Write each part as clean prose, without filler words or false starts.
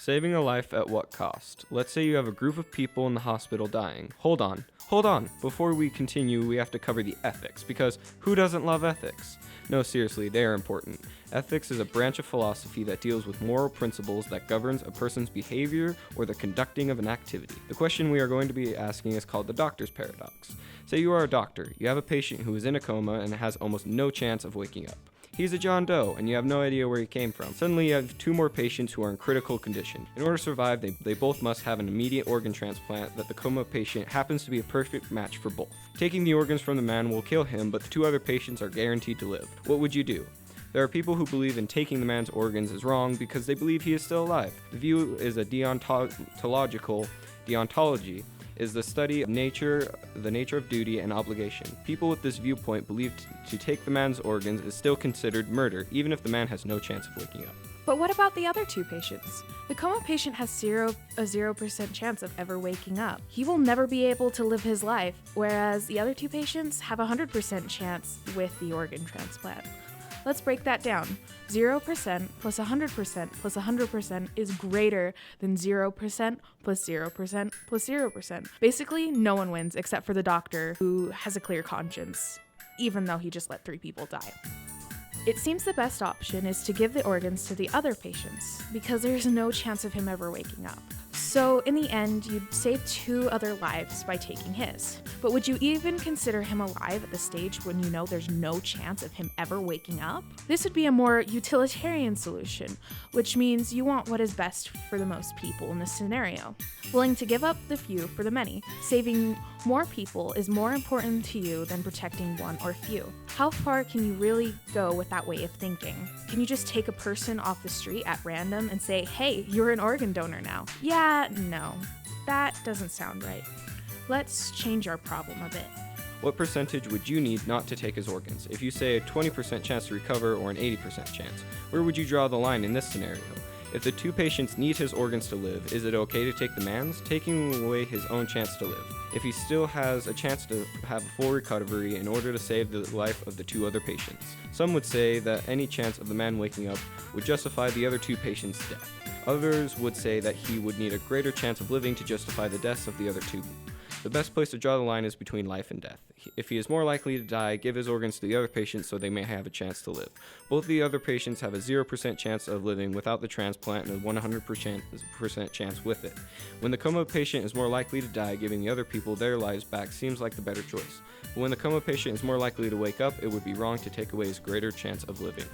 Saving a life at what cost? Let's say you have a group of people in the hospital dying. Hold on. Before we continue, we have to cover the ethics, because who doesn't love ethics? No, seriously, they are important. Ethics is a branch of philosophy that deals with moral principles that governs a person's behavior or the conducting of an activity. The question we are going to be asking is called the doctor's paradox. Say you are a doctor. You have a patient who is in a coma and has almost no chance of waking up. He's a John Doe, and you have no idea where he came from. Suddenly, you have two more patients who are in critical condition. In order to survive, they both must have an immediate organ transplant that the coma patient happens to be a perfect match for both. Taking the organs from the man will kill him, but the two other patients are guaranteed to live. What would you do? There are people who believe in taking the man's organs is wrong because they believe he is still alive. The view is a deontological. Deontology is the study of nature, the nature of duty and obligation. People with this viewpoint believe to take the man's organs is still considered murder, even if the man has no chance of waking up. But what about the other two patients? The coma patient has a 0% chance of ever waking up. He will never be able to live his life, whereas the other two patients have a 100% chance with the organ transplant. Let's break that down. 0% plus 100% plus 100% is greater than 0% plus 0% plus 0%. Basically, no one wins except for the doctor, who has a clear conscience, even though he just let 3 people die. It seems the best option is to give the organs to the other patients, because there's no chance of him ever waking up. So in the end, you'd save 2 other lives by taking his. But would you even consider him alive at the stage when you know there's no chance of him ever waking up? This would be a more utilitarian solution, which means you want what is best for the most people in this scenario. Willing to give up the few for the many. Saving more people is more important to you than protecting one or few. How far can you really go with that way of thinking? Can you just take a person off the street at random and say, hey, you're an organ donor now? Yeah, no, that doesn't sound right. Let's change our problem a bit. What percentage would you need not to take his organs? If you say a 20% chance to recover or an 80% chance, where would you draw the line in this scenario? If the 2 patients need his organs to live, is it okay to take the man's, taking away his own chance to live? If he still has a chance to have a full recovery in order to save the life of the 2 other patients. Some would say that any chance of the man waking up would justify the other 2 patients' death. Others would say that he would need a greater chance of living to justify the deaths of the other 2. The best place to draw the line is between life and death. If he is more likely to die, give his organs to the other patients so they may have a chance to live. Both the other patients have a 0% chance of living without the transplant and a 100% chance with it. When the coma patient is more likely to die, giving the other people their lives back seems like the better choice. But when the coma patient is more likely to wake up, it would be wrong to take away his greater chance of living.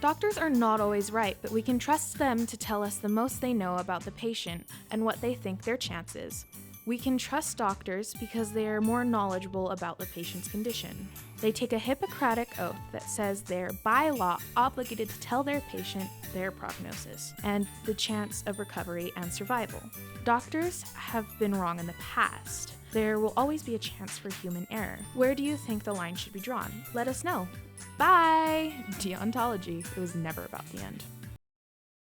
Doctors are not always right, but we can trust them to tell us the most they know about the patient and what they think their chance is. We can trust doctors because they are more knowledgeable about the patient's condition. They take a Hippocratic oath that says they're by law obligated to tell their patient their prognosis and the chance of recovery and survival. Doctors have been wrong in the past. There will always be a chance for human error. Where do you think the line should be drawn? Let us know. Bye! Deontology. It was never about the end.